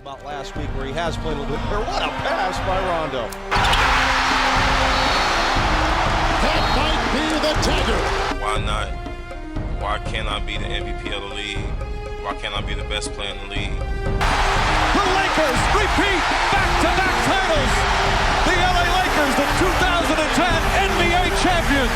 about last week where he has played a little bit better. What a pass by Rondo. That might be the dagger. Why not? Why can't I be the MVP of the league? Why can't I be the best player in the league? The Lakers repeat back-to-back titles. The LA Lakers, the 2010 NBA champions.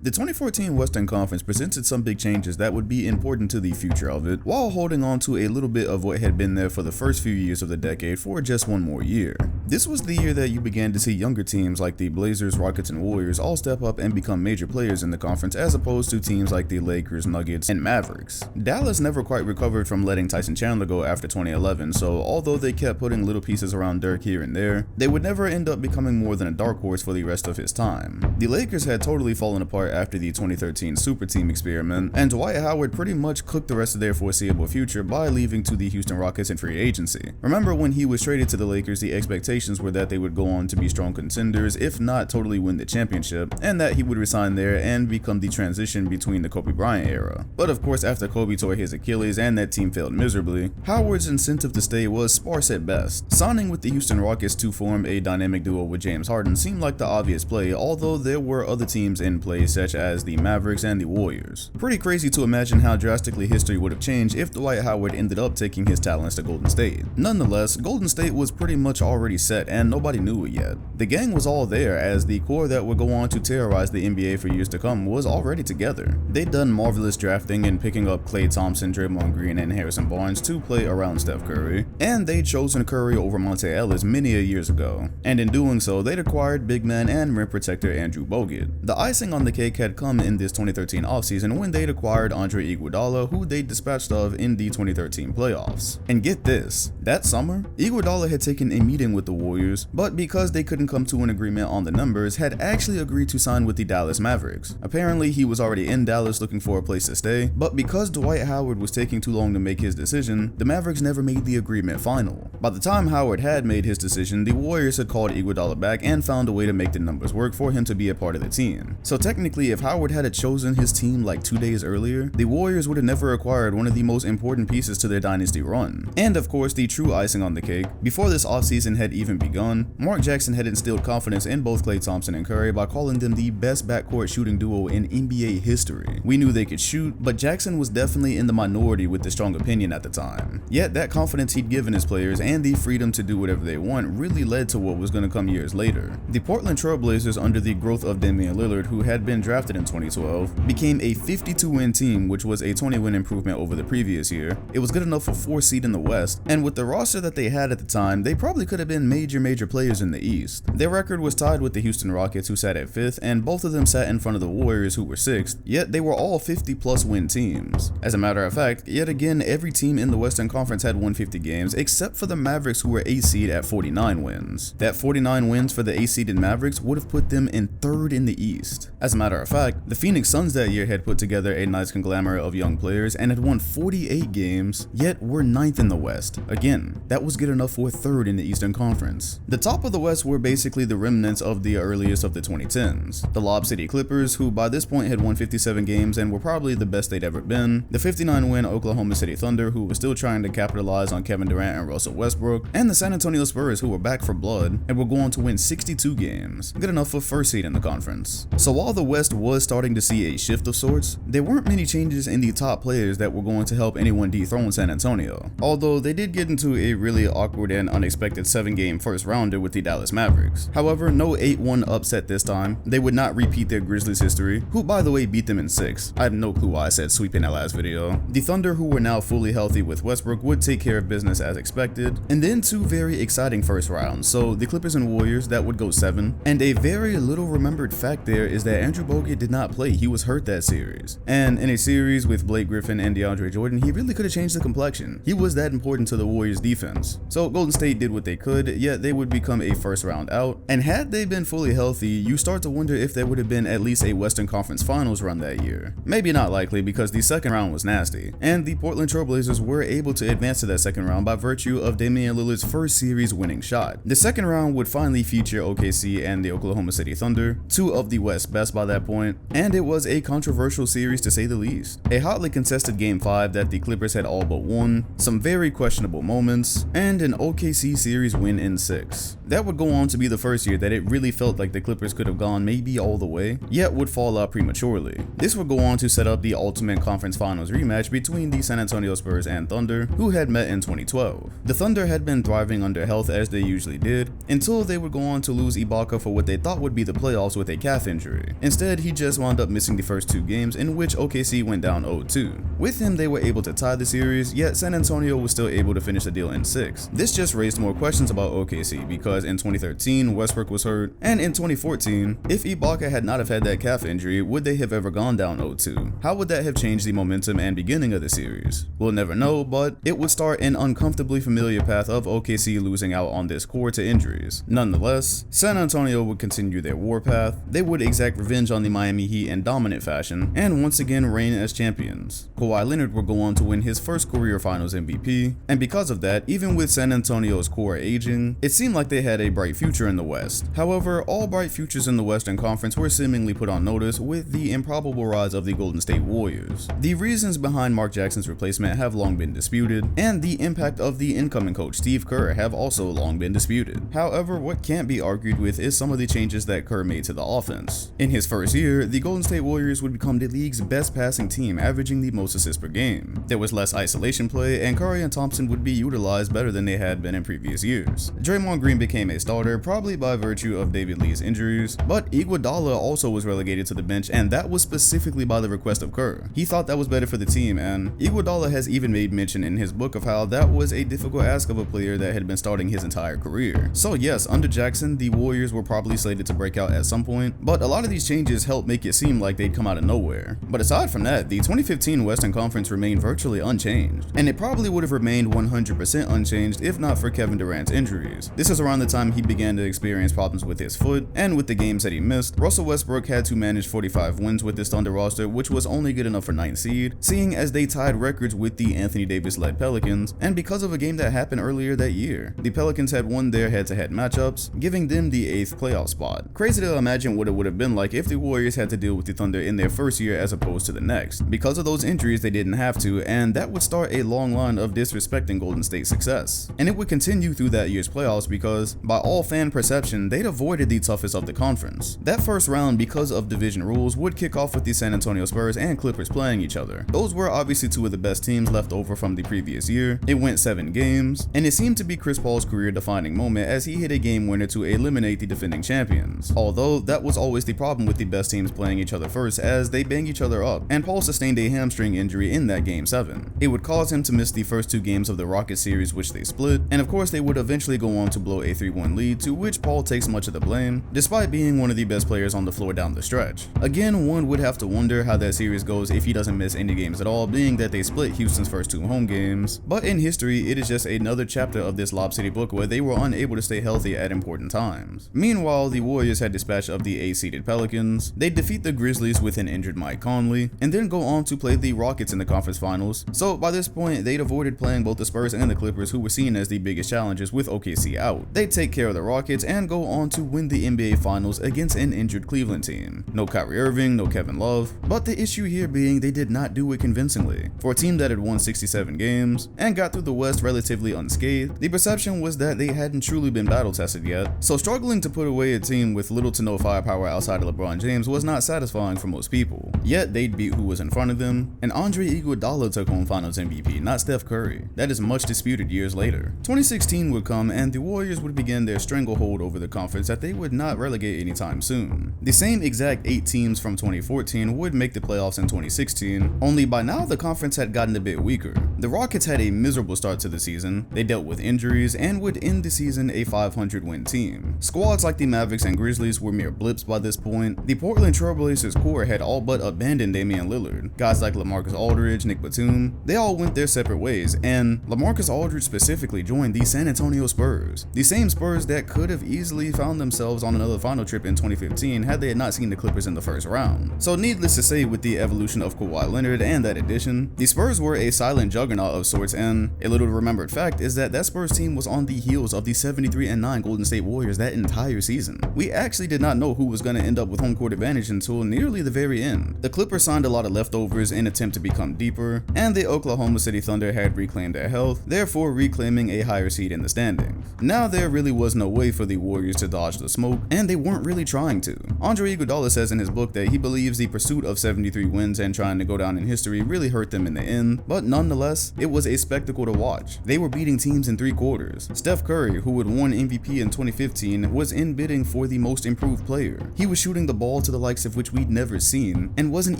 The 2014 Western Conference presented some big changes that would be important to the future of it, while holding on to a little bit of what had been there for the first few years of the decade for just one more year. This was the year that you began to see younger teams like the Blazers, Rockets, and Warriors all step up and become major players in the conference, as opposed to teams like the Lakers, Nuggets, and Mavericks. Dallas never quite recovered from letting Tyson Chandler go after 2011, so although they kept putting little pieces around Dirk here and there, they would never end up becoming more than a dark horse for the rest of his time. The Lakers had totally fallen apart after the 2013 Super Team experiment, and Dwight Howard pretty much cooked the rest of their foreseeable future by leaving to the Houston Rockets in free agency. Remember, when he was traded to the Lakers, the expectations were that they would go on to be strong contenders, if not totally win the championship, and that he would resign there and become the transition between the Kobe Bryant era. But of course, after Kobe tore his Achilles and that team failed miserably, Howard's incentive to stay was sparse at best. Signing with the Houston Rockets to form a dynamic duo with James Harden seemed like the obvious play, although there were other teams in play such as the Mavericks and the Warriors. Pretty crazy to imagine how drastically history would have changed if Dwight Howard ended up taking his talents to Golden State. Nonetheless, Golden State was pretty much already set and nobody knew it yet. The gang was all there, as the core that would go on to terrorize the NBA for years to come was already together. They'd done marvelous drafting and picking up Klay Thompson, Draymond Green, and Harrison Barnes to play around Steph Curry, and they'd chosen Curry over Monte Ellis many a years ago. And in doing so, they'd acquired big man and rim protector Andrew Bogut. The icing on the cake had come in this 2013 offseason when they'd acquired Andre Iguodala, who they dispatched of in the 2013 playoffs. And get this, that summer, Iguodala had taken a meeting with the Warriors, but because they couldn't come to an agreement on the numbers, had actually agreed to sign with the Dallas Mavericks. Apparently, he was already in Dallas looking for a place to stay, but because Dwight Howard was taking too long to make his decision, the Mavericks never made the agreement final. By the time Howard had made his decision, the Warriors had called Iguodala back and found a way to make the numbers work for him to be a part of the team. So technically, if Howard had chosen his team like 2 days earlier, the Warriors would have never acquired one of the most important pieces to their dynasty run. And of course, the true icing on the cake, before this offseason had even begun, Mark Jackson had instilled confidence in both Klay Thompson and Curry by calling them the best backcourt shooting duo in NBA history. We knew they could shoot, but Jackson was definitely in the minority with the strong opinion at the time. Yet that confidence he'd given his players and the freedom to do whatever they want really led to what was going to come years later. The Portland Trailblazers, under the growth of Damian Lillard, who had been drafted in 2012, became a 52-win team, which was a 20-win improvement over the previous year. It was good enough for 4th seed in the West, and with the roster that they had at the time, they probably could have been major players in the East. Their record was tied with the Houston Rockets, who sat at 5th, and both of them sat in front of the Warriors, who were 6th, yet they were all 50+ win teams. As a matter of fact, yet again, every team in the Western Conference had won 50 games, except for the Mavericks, who were 8th seed at 49 wins. That 49 wins for the 8th seeded Mavericks would have put them in 3rd in the East. As a matter of fact, the Phoenix Suns that year had put together a nice conglomerate of young players and had won 48 games, yet were 9th in the West. Again, that was good enough for 3rd in the Eastern Conference. The top of the West were basically the remnants of the earliest of the 2010s. The Lob City Clippers, who by this point had won 57 games and were probably the best they'd ever been, the 59-win Oklahoma City Thunder, who were still trying to capitalize on Kevin Durant and Russell Westbrook, and the San Antonio Spurs, who were back for blood and were going to win 62 games, good enough for 1st seed in the conference. So while the West was starting to see a shift of sorts, there weren't many changes in the top players that were going to help anyone dethrone San Antonio, although they did get into a really awkward and unexpected 7-game first rounder with the Dallas Mavericks. However, no 8-1 upset this time. They would not repeat their Grizzlies history, who by the way beat them in 6. I have no clue why I said sweep in that last video. The Thunder, who were now fully healthy with Westbrook, would take care of business as expected, and then 2 very exciting first rounds, so the Clippers and Warriors, that would go 7. And a very little remembered fact there is that Andrew Bogut did not play. He was hurt that series, and in a series with Blake Griffin and DeAndre Jordan, he really could have changed the complexion. He was that important to the Warriors defense. So Golden State did what they could, yet they would become a first round out, and had they been fully healthy, you start to wonder if there would have been at least a Western Conference Finals run that year. Maybe not likely, because the second round was nasty, and the Portland Trailblazers were able to advance to that second round by virtue of Damian Lillard's first series winning shot. The second round would finally feature OKC and the Oklahoma City Thunder, 2 of the West's best by that that point, and it was a controversial series to say the least. A hotly contested Game 5 that the Clippers had all but won, some very questionable moments, and an OKC series win in 6. That would go on to be the first year that it really felt like the Clippers could have gone maybe all the way, yet would fall out prematurely. This would go on to set up the ultimate conference finals rematch between the San Antonio Spurs and Thunder, who had met in 2012. The Thunder had been thriving under health as they usually did, until they would go on to lose Ibaka for what they thought would be the playoffs with a calf injury. Instead, he just wound up missing the first 2 games, in which OKC went down 0-2. With him, they were able to tie the series, yet San Antonio was still able to finish the deal in 6. This just raised more questions about OKC, because in 2013, Westbrook was hurt, and in 2014, if Ibaka had not have had that calf injury, would they have ever gone down 0-2? How would that have changed the momentum and beginning of the series? We'll never know, but it would start an uncomfortably familiar path of OKC losing out on this core to injuries. Nonetheless, San Antonio would continue their warpath, they would exact revenge on the Miami Heat in dominant fashion, and once again reign as champions. Kawhi Leonard would go on to win his first career finals MVP, and because of that, even with San Antonio's core aging, it seemed like they had a bright future in the West. However, all bright futures in the Western Conference were seemingly put on notice with the improbable rise of the Golden State Warriors. The reasons behind Mark Jackson's replacement have long been disputed, and the impact of the incoming coach Steve Kerr have also long been disputed. However, what can't be argued with is some of the changes that Kerr made to the offense. In his first year, the Golden State Warriors would become the league's best passing team, averaging the most assists per game. There was less isolation play, and Curry and Thompson would be utilized better than they had been in previous years. Draymond Green became a starter, probably by virtue of David Lee's injuries, but Iguodala also was relegated to the bench, and that was specifically by the request of Kerr. He thought that was better for the team, and Iguodala has even made mention in his book of how that was a difficult ask of a player that had been starting his entire career. So yes, under Jackson, the Warriors were probably slated to break out at some point, but a lot of these changes helped make it seem like they'd come out of nowhere. But aside from that, the 2015 Western Conference remained virtually unchanged, and it probably would have remained 100% unchanged if not for Kevin Durant's injuries. This is around the time he began to experience problems with his foot, and with the games that he missed, Russell Westbrook had to manage 45 wins with this Thunder roster, which was only good enough for 9th seed, seeing as they tied records with the Anthony Davis-led Pelicans, and because of a game that happened earlier that year. The Pelicans had won their head-to-head matchups, giving them the 8th playoff spot. Crazy to imagine what it would have been like if the Warriors had to deal with the Thunder in their first year as opposed to the next. Because of those injuries, they didn't have to, and that would start a long line of disrespecting Golden State's success. And it would continue through that year's playoffs because, by all fan perception, they'd avoided the toughest of the conference. That first round, because of division rules, would kick off with the San Antonio Spurs and Clippers playing each other. Those were obviously 2 of the best teams left over from the previous year. It went 7 games, and it seemed to be Chris Paul's career-defining moment as he hit a game winner to eliminate the defending champions. Although, that was always the problem with the best teams playing each other first, as they bang each other up, and Paul sustained a hamstring injury in that Game 7. It would cause him to miss the first 2 games of the Rockets series, which they split, and of course they would eventually go on to blow a 3-1 lead, to which Paul takes much of the blame, despite being one of the best players on the floor down the stretch. Again, one would have to wonder how that series goes if he doesn't miss any games at all, being that they split Houston's first 2 home games, but in history, it is just another chapter of this Lob City book where they were unable to stay healthy at important times. Meanwhile, the Warriors had dispatch of the 8-seeded Pelicans, they defeat the Grizzlies with an injured Mike Conley, and then go on to play the Rockets in the conference finals, so by this point, they'd avoided playing both the Spurs and the Clippers, who were seen as the biggest challengers with OKC out. They'd take care of the Rockets and go on to win the NBA Finals against an injured Cleveland team. No Kyrie Irving, no Kevin Love, but the issue here being they did not do it convincingly. For a team that had won 67 games and got through the West relatively unscathed, the perception was that they hadn't truly been battle tested yet, so struggling to put away a team with little to no firepower outside of LeBron James was not satisfying for most people. Yet they'd beat who was in front of them, and Andre Iguodala took home Finals MVP, not Steph Curry. That is much disputed years later. 2016 would come and the Warriors would begin their stranglehold over the conference that they would not relegate anytime soon. The same exact 8 teams from 2014 would make the playoffs in 2016, only by now the conference had gotten a bit weaker. The Rockets had a miserable start to the season, they dealt with injuries, and would end the season a 500-win team. Squads like the Mavericks and Grizzlies were mere blips by this point. The Portland Trailblazers core had all but abandoned Damian Lillard. Guys like LaMarcus Aldridge, Nick Batum, they all went their separate ways, and LaMarcus Aldridge specifically joined the San Antonio Spurs. The same Spurs that could have easily found themselves on another final trip in 2015 had they had not seen the Clippers in the first round. So needless to say, with the evolution of Kawhi Leonard and that addition, the Spurs were a silent juggernaut of sorts, and a little remembered fact is that Spurs team was on the heels of the 73-9 Golden State Warriors that entire season. We actually did not know who was going to end up with home court court advantage until nearly the very end. The Clippers signed a lot of leftovers in attempt to become deeper, and the Oklahoma City Thunder had reclaimed their health, therefore reclaiming a higher seed in the standings. Now there really was no way for the Warriors to dodge the smoke, and they weren't really trying to. Andre Iguodala says in his book that he believes the pursuit of 73 wins and trying to go down in history really hurt them in the end, but nonetheless, it was a spectacle to watch. They were beating teams in 3 quarters. Steph Curry, who had won MVP in 2015, was in bidding for the most improved player. He was shooting the ball to the likes of which we'd never seen, and wasn't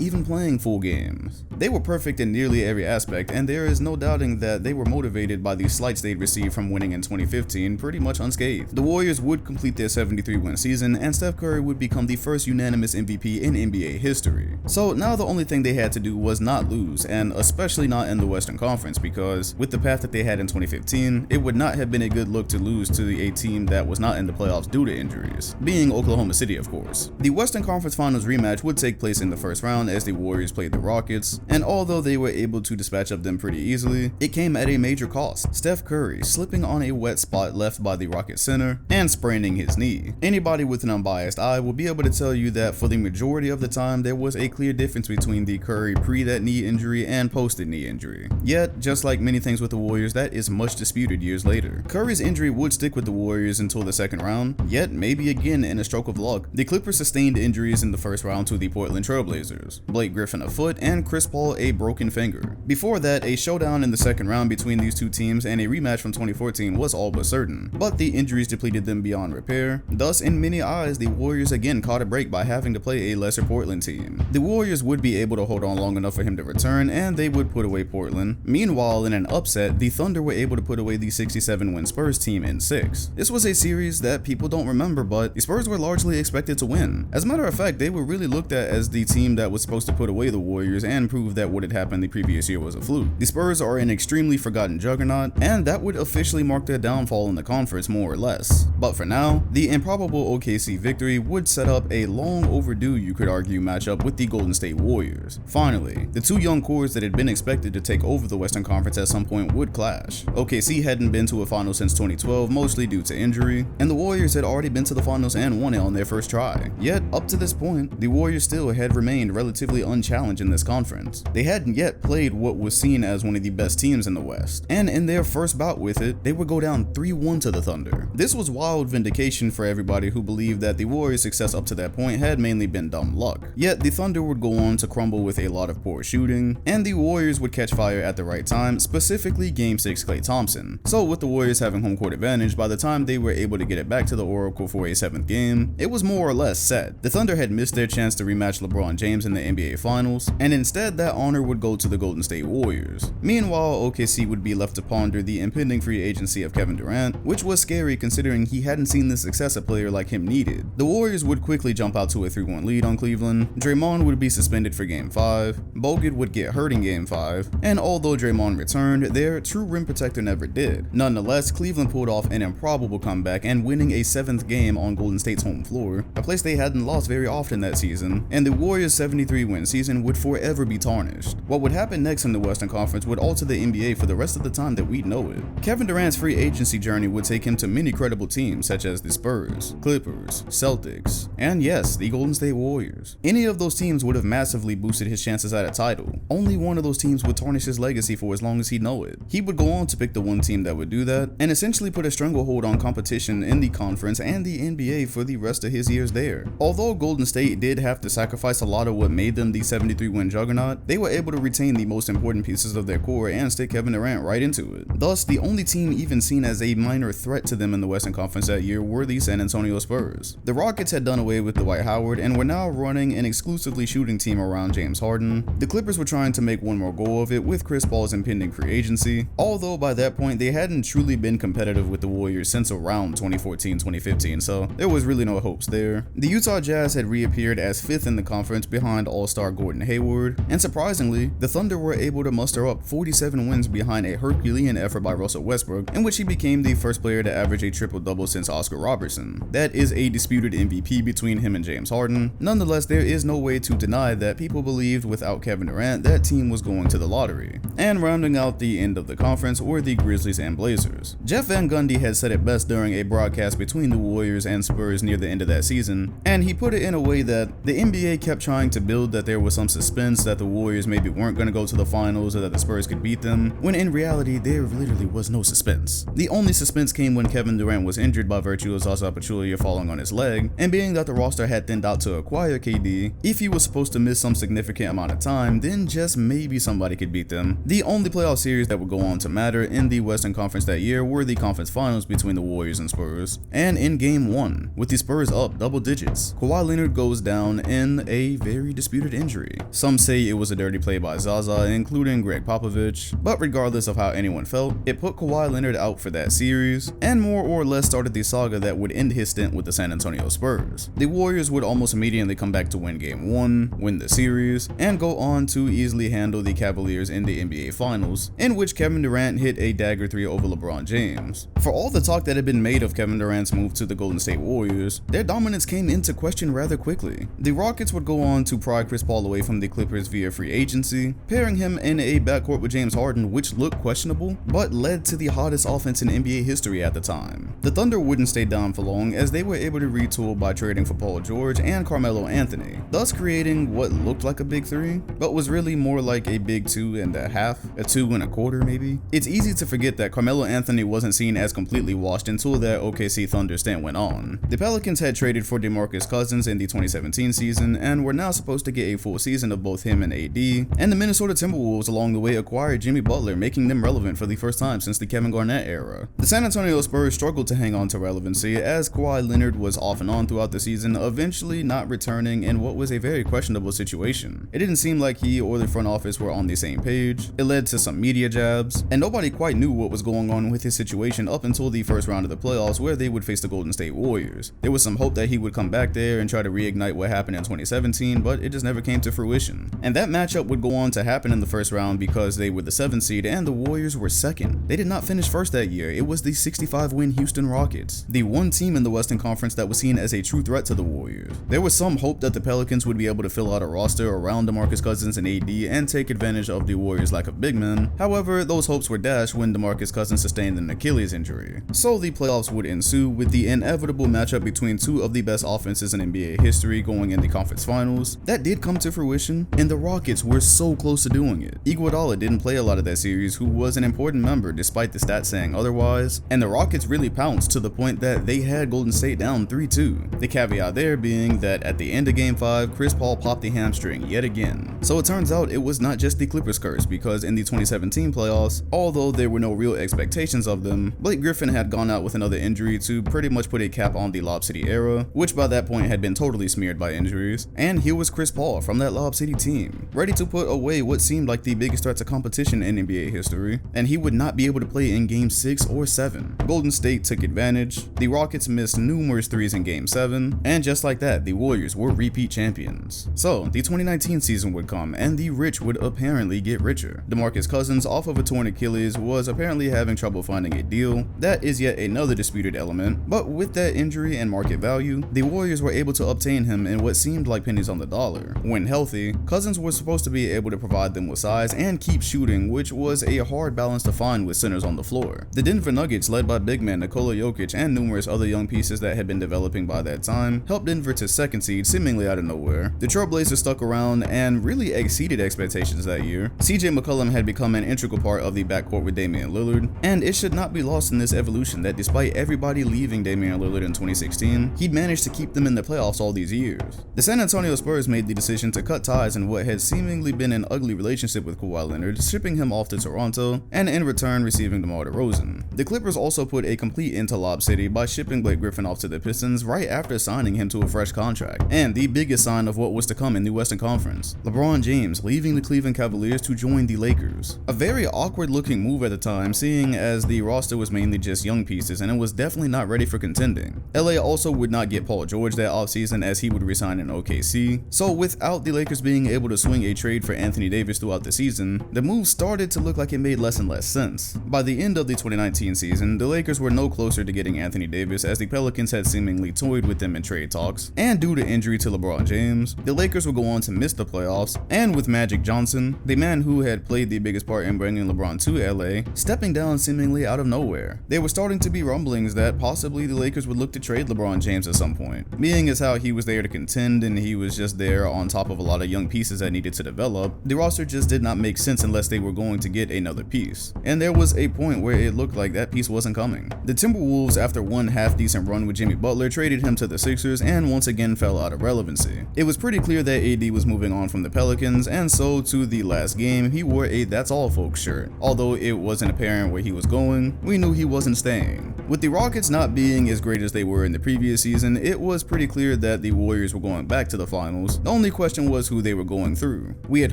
even playing full games. They were perfect in nearly every aspect, and there is no doubting that they were motivated by the slights they'd received from winning in 2015 pretty much unscathed. The Warriors would complete their 73-win season, and Steph Curry would become the first unanimous MVP in NBA history. So now the only thing they had to do was not lose, and especially not in the Western Conference, because with the path that they had in 2015, it would not have been a good look to lose to a team that was not in the playoffs due to injuries, being Oklahoma City of course. The Western Conference Finals rematch would take place in the first round as the Warriors played the Rockets, and although they were able to dispatch of them pretty easily, it came at a major cost. Steph Curry slipping on a wet spot left by the Rockets center and spraining his knee. Anybody with an unbiased eye will be able to tell you that for the majority of the time there was a clear difference between the Curry pre that knee injury and post the knee injury. Yet, just like many things with the Warriors, that is much disputed years later. Curry's injury would stick with the Warriors until the second round, yet maybe again in a stroke of luck, the Clippers sustained injuries in the first round to the Portland Trailblazers. Blake Griffin a foot and Chris Paul a broken finger. Before that, a showdown in the second round between these two teams and a rematch from 2014 was all but certain, but the injuries depleted them beyond repair. Thus, in many eyes, the Warriors again caught a break by having to play a lesser Portland team. The Warriors would be able to hold on long enough for him to return, and they would put away Portland. Meanwhile, in an upset, the Thunder were able to put away the 67-win Spurs team in 6. This was a series that people don't remember, but the Spurs were largely expected to win. As a matter of fact, they were really looked at as the team that was supposed to put away the Warriors and prove that what had happened the previous year was a fluke. The Spurs are an extremely forgotten juggernaut, and that would officially mark their downfall in the conference more or less. But for now, the improbable OKC victory would set up a long overdue, you could argue, matchup with the Golden State Warriors. Finally, the two young cores that had been expected to take over the Western Conference at some point would clash. OKC hadn't been to a final since 2012, mostly due to injury, and the Warriors had already been to the finals and won it on their first try. Yet, up to this point, the Warriors still had remained relatively unchallenged in this conference. They hadn't yet played what was seen as one of the best teams in the West, and in their first bout with it, they would go down 3-1 to the Thunder. This was wild vindication for everybody who believed that the Warriors' success up to that point had mainly been dumb luck. Yet, the Thunder would go on to crumble with a lot of poor shooting, and the Warriors would catch fire at the right time, specifically Game 6 Klay Thompson. So with the Warriors having home court advantage, by the time they were able to get it back to the Oracle for a 7th game, it was more or less set. The Thunder had missed their chance to rematch LeBron James in the NBA Finals, and instead that honor would go to the Golden State Warriors. Meanwhile, OKC would be left to ponder the impending free agency of Kevin Durant, which was scary considering he hadn't seen the success a player like him needed. The Warriors would quickly jump out to a 3-1 lead on Cleveland. Draymond would be suspended for Game 5, Bogut would get hurt in Game 5, and although Draymond returned, their true rim protector never did. Nonetheless, Cleveland pulled off an improbable comeback and winning a 7th game on Golden State's home floor, a place they hadn't lost very often that season, and the Warriors' 73-win season would forever be tarnished. What would happen next in the Western Conference would alter the NBA for the rest of the time that we'd know it. Kevin Durant's free agency journey would take him to many credible teams such as the Spurs, Clippers, Celtics, and yes, the Golden State Warriors. Any of those teams would have massively boosted his chances at a title. Only one of those teams would tarnish his legacy for as long as he'd know it. He would go on to pick the one team that would do that, and essentially put a stranglehold on competition in the conference and the NBA for the rest of his years there. Although Golden State did have to sacrifice a lot of what made them the 73-win juggernaut, they were able to retain the most important pieces of their core and stick Kevin Durant right into it. Thus, the only team even seen as a minor threat to them in the Western Conference that year were the San Antonio Spurs. The Rockets had done away with Dwight Howard and were now running an exclusively shooting team around James Harden. The Clippers were trying to make one more go of it with Chris Paul's impending free agency, although by that point they hadn't truly been competitive with the Warriors since around 2014-2015, so there was really no hopes there. The Utah Jazz had reappeared as 5th in the conference behind All-Star Gordon Hayward, and surprisingly, the Thunder were able to muster up 47 wins behind a Herculean effort by Russell Westbrook, in which he became the first player to average a triple-double since Oscar Robertson. That is a disputed MVP between him and James Harden. Nonetheless, there is no way to deny that people believed without Kevin Durant that team was going to the lottery. And rounding out the end of the conference were the Grizzlies and Blazers. Jeff Van Gundy had said it best during a broadcast between the Warriors and Spurs near the end of that season, and he put it in a way that the NBA kept trying to build that there was some suspense that the Warriors maybe weren't going to go to the finals or that the Spurs could beat them, when in reality there literally was no suspense. The only suspense came when Kevin Durant was injured by virtue of Zaza Pachulia falling on his leg, and being that the roster had thinned out to acquire KD, if he was supposed to miss some significant amount of time, then just maybe somebody could beat them. The only playoff series that would go on to matter in the Western Conference that year were the conference finals between the Warriors and Spurs, and in Game 1, with the Spurs up double digits, Kawhi Leonard goes down in a very disputed injury. Some say it was a dirty play by Zaza, including Greg Popovich, but regardless of how anyone felt, it put Kawhi Leonard out for that series, and more or less started the saga that would end his stint with the San Antonio Spurs. The Warriors would almost immediately come back to win Game 1, win the series, and go on to easily handle the Cavaliers in the NBA Finals, in which Kevin Durant hit a dagger 3 over LeBron James. For all the talk that had been made of Kevin Durant's move to the Golden State Warriors, their dominance came into question rather quickly. The Rockets would go on to pry Chris Paul away from the Clippers via free agency, pairing him in a backcourt with James Harden, which looked questionable, but led to the hottest offense in NBA history at the time. The Thunder wouldn't stay down for long, as they were able to retool by trading for Paul George and Carmelo Anthony, thus creating what looked like a big 3, but was really more like a big 2.5, a 2.25 maybe. It's easy to forget that Carmelo Anthony wasn't seen as completely washed until that OKC Thunder stint went on. The Pelicans had traded for Demarcus Cousins in the 2017 season and were now supposed to get a full season of both him and AD, and the Minnesota Timberwolves along the way acquired Jimmy Butler, making them relevant for the first time since the Kevin Garnett era. The San Antonio Spurs struggled to hang on to relevancy as Kawhi Leonard was off and on throughout the season, eventually not returning in what was a very questionable situation. It didn't seem like he or the front office were on the same page. It led to some media jabs, and nobody quite knew what was going on with his situation up until the first round of the playoffs, where they would face the Golden State Warriors. There was some hope that he would come back there and try to reignite what happened in 2017, but it just never came to fruition. And that matchup would go on to happen in the first round because they were the 7th seed and the Warriors were 2nd. They did not finish first that year. It was the 65-win Houston Rockets, the one team in the Western Conference that was seen as a true threat to the Warriors. There was some hope that the Pelicans would be able to fill out a roster around Demarcus Cousins and AD and take advantage of the Warriors' lack of big men. However, those hopes were dashed when Demarcus Cousins sustained an Achilles injury. So the playoffs would ensue with the inevitable matchup between two of the best offenses in NBA history going in the conference finals. That did come to fruition, and the Rockets were so close to doing it. Iguodala didn't play a lot of that series, who was an important member despite the stats saying otherwise, and the Rockets really pounced to the point that they had Golden State down 3-2. The caveat there being that at the end of Game 5, Chris Paul popped the hamstring yet again. So it turns out it was not just the Clippers curse, because in the 2017 playoffs, although there were no real expectations of them, Blake Griffin had gone out with another injury to pretty much put a cap on the Lob City era, which by that point had been totally smeared by injuries, and here was Chris Paul from that Lob City team, ready to put away what seemed like the biggest threat to competition in NBA history, and he would not be able to play in Game 6 or 7. Golden State took advantage, the Rockets missed numerous threes in Game 7, and just like that, the Warriors were repeat champions. So, the 2019 season would come, and the rich would apparently get richer. Demarcus Cousins, off of a torn Achilles, was apparently having trouble finding a deal. That is yet another disputed element, but with that injury and market value, the Warriors were able to obtain him in what seemed like pennies on the dollar. When healthy, Cousins was supposed to be able to provide them with size and keep shooting, which was a hard balance to find with centers on the floor. The Denver Nuggets, led by big man Nikola Jokic and numerous other young pieces that had been developing by that time, helped Denver to 2nd seed seemingly out of nowhere. The Trailblazers stuck around and really exceeded expectations that year. CJ McCollum had become an integral part of the backcourt with Damian Lillard, and it should not be lost in this evolution that despite everybody leaving Damian Lillard in 2016, he'd managed to keep them in the playoffs all these years. The San Antonio Spurs made the decision to cut ties in what had seemingly been an ugly relationship with Kawhi Leonard, shipping him off to Toronto, and in return receiving DeMar DeRozan. The Clippers also put a complete end to Lob City by shipping Blake Griffin off to the Pistons right after signing him to a fresh contract, and the biggest sign of what was to come in the Western Conference, LeBron James leaving the Cleveland Cavaliers to join the Lakers. A very awkward looking move at the time, seeing as the roster was mainly just young pieces and it was definitely not ready for contending. LA also would not get Paul George that offseason as he would resign in OKC, so without the Lakers being able to swing a trade for Anthony Davis throughout the season, the move started to look like it made less and less sense. By the end of the 2019 season, the Lakers were no closer to getting Anthony Davis as the Pelicans had seemingly toyed with them in trade talks, and due to injury to LeBron James, the Lakers would go on to miss the playoffs, and with Magic Johnson, the man who had played the biggest part in bringing LeBron to LA, stepping down seemingly out of nowhere. There were starting to be rumblings that possibly the Lakers would look to trade LeBron James at some point, being as how out he was there to contend and he was just there on top of a lot of young pieces that needed to develop, the roster just did not make sense unless they were going to get another piece. And there was a point where it looked like that piece wasn't coming. The Timberwolves, after one half-decent run with Jimmy Butler, traded him to the Sixers and once again fell out of relevancy. It was pretty clear that AD was moving on from the Pelicans, and so to the last game, he wore a "That's all folks" shirt. Although it wasn't apparent where he was going, we knew he wasn't staying. With the Rockets not being as great as they were in the previous season, it was pretty clear that the Warriors were going back to the finals. The only question was who they were going through. We had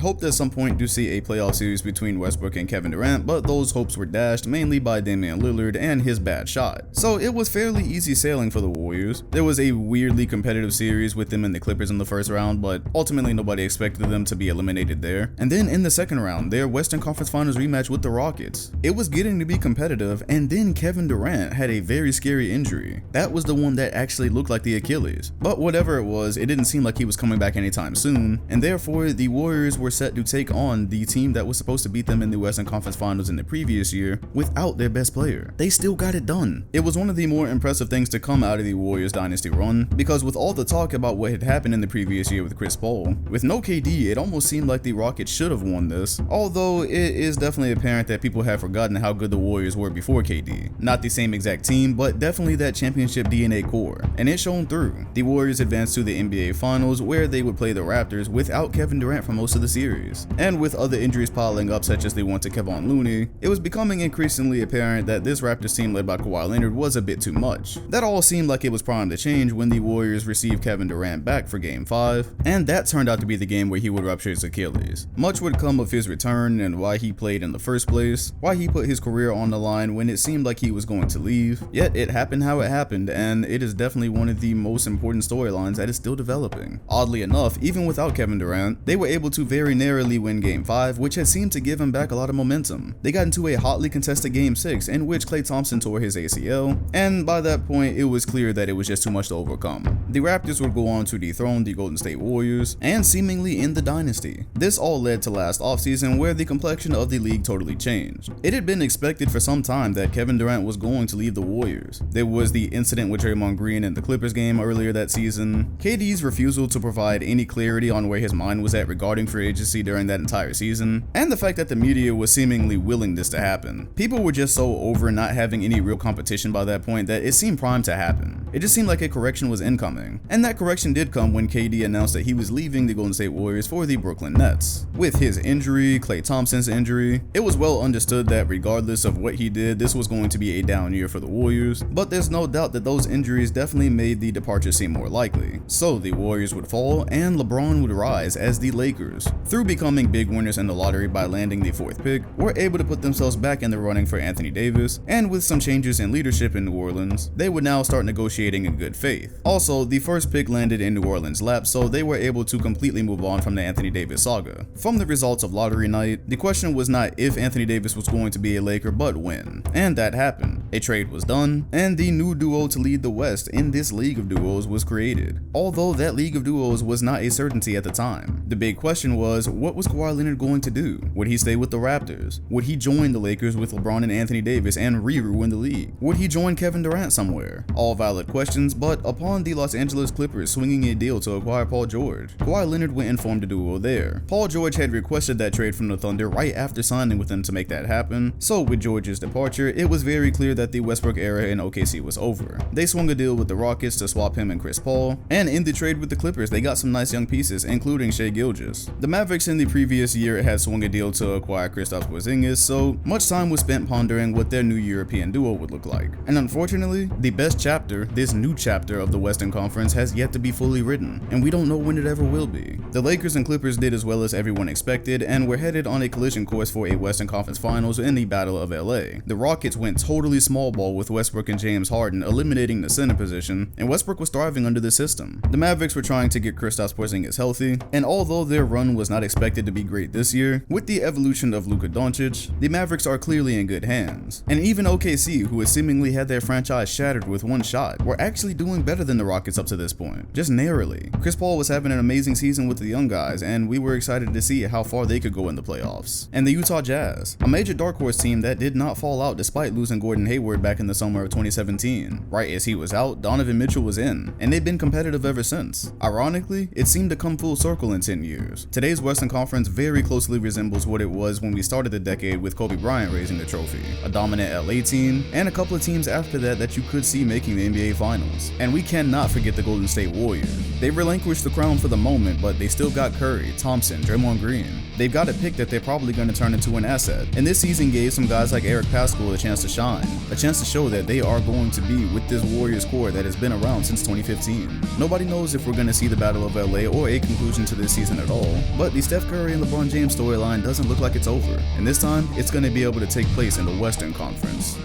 hoped at some point to see a playoff series between Westbrook and Kevin Durant, but those hopes were dashed mainly by Damian Lillard and his bad shot. So it was fairly easy sailing for the Warriors. There was a weirdly competitive series with them and the Clippers in the first round, but ultimately nobody expected them to be eliminated there. And then in the second round, their Western Conference Finals rematch with the Rockets. It was getting to be competitive, and then Kevin Durant had a very scary injury. That was the one that actually looked like the Achilles. But whatever it was, it didn't seem like he was coming back anytime soon, and therefore the Warriors were set to take on the team that was supposed to beat them in the Western Conference Finals in the previous year without their best player. They still got it done. It was one of the more impressive things to come out of the Warriors dynasty run, because with all the talk about what had happened in the previous year with Chris Paul, with no KD, it almost seemed like the Rockets should have won this, although it is definitely apparent that people have forgotten how good the Warriors were before KD. Not the same exact team, but definitely that championship DNA core, and it shone through. The Warriors advanced to the NBA Finals, where they would play the Raptors without Kevin Durant for most of the series. And with other injuries piling up, such as the one to Kevon Looney, it was becoming increasingly apparent that this Raptors team led by Kawhi Leonard was a bit too much. That all seemed like it was primed to change when the Warriors received Kevin Durant back for Game 5, and that turned out to be the game where he would rupture his Achilles. Much would come of his return and why he played in the first place, why he put his career on the line when it seemed like he was going to leave, yet it happened how it happened, and it is definitely one of the most important storylines that is still developing. Oddly enough, even without Kevin Durant, they were able to very narrowly win Game 5, which had seemed to give him back a lot of momentum. They got into a hotly contested Game 6 in which Klay Thompson tore his ACL, and by that point it was clear that it was just too much to overcome. The Raptors would go on to dethrone the Golden State Warriors, and seemingly end the dynasty. This all led to last offseason, where the complexion of the league totally changed. It had been expected for some time that Kevin Durant was going to leave the Warriors. There was the incident with Draymond Green in the Clippers game earlier that season, KD's refusal to provide any clarity on where his mind was at regarding free agency during that entire season, and the fact that the media was seemingly willing this to happen. People were just so over not having any real competition by that point that it seemed primed to happen. It just seemed like a correction was incoming, and that correction did come when KD announced that he was leaving the Golden State Warriors for the Brooklyn Nets. With his injury, Klay Thompson's injury, it was well understood that regardless of what he did, this was going to be a down year for the Warriors, but there's no doubt that those injuries definitely made the departure seem more likely. So the Warriors would fall, and LeBron would rise as the Lakers, through becoming big winners in the lottery by landing the 4th pick, were able to put themselves back in the running for Anthony Davis, and with some changes in leadership in New Orleans, they would now start negotiating in good faith. Also, the 1st pick landed in New Orleans' lap, so they were able to completely move on from the Anthony Davis saga. From the results of lottery night, the question was not if Anthony Davis was going to be a Laker, but when. And that happened. A trade was done, and the new duo to lead the West in this league of duos was created. Although that league of duos was not a certainty at the time. The big question was, what was Kawhi Leonard going to do? Would he stay with the Raptors? Would he join the Lakers with LeBron and Anthony Davis and re-ruin the league? Would he join Kevin Durant somewhere? All valid questions, but upon the Los Angeles Clippers swinging a deal to acquire Paul George, Kawhi Leonard went and formed a duo there. Paul George had requested that trade from the Thunder right after signing with them to make that happen, so with George's departure, it was very clear that the Westbrook era in OKC was over. They swung a deal with the Rockets to swap him and Chris Paul, and in the trade with the Clippers, they got some nice young pieces, including Shai Gilgeous. The Mavericks in the previous year had swung a deal to acquire Kristaps Porzingis, so much time was spent pondering what their new European duo would look like. And unfortunately, the best chapter, this new chapter of the Western Conference, has yet to be fully written, and we don't know when it ever will be. The Lakers and Clippers did as well as everyone expected, and were headed on a collision course for a Western Conference Finals in the Battle of LA. The Rockets went totally small ball with Westbrook and James Harden eliminating the center position, and Westbrook was thriving under the system. The Mavericks were trying to get Kristaps Porzingis healthy, and although their run was not expected to be great this year, with the evolution of Luka Doncic, the Mavericks are clearly in good hands. And even OKC, who has seemingly had their franchise shattered with one shot, were actually doing better than the Rockets up to this point, just narrowly. Chris Paul was having an amazing season with the young guys, and we were excited to see how far they could go in the playoffs. And the Utah Jazz, a major dark horse team that did not fall out despite losing Gordon Hayward back in the summer of 2017. Right as he was out, Donovan Mitchell was in, and they've been competitive ever since. Ironically, it seemed to come full circle in 10 years. Today's Western Conference very closely resembles what it was when we started the decade with Kobe Bryant raising the trophy, a dominant LA team, and a couple of teams after that you could see making the NBA Finals. And we cannot forget the Golden State Warriors. They relinquished the crown for the moment, but they still got Curry, Thompson, Draymond Green. They've got a pick that they're probably going to turn into an asset. And this season gave some guys like Eric Paschall a chance to shine, a chance to show that they are going to be with this Warriors core that has been around since 2015. Nobody knows if we're going to see the Battle of LA or a conclusion to this season at all, but the Steph Curry and LeBron James storyline doesn't look like it's over, and this time it's going to be able to take place in the Western Conference.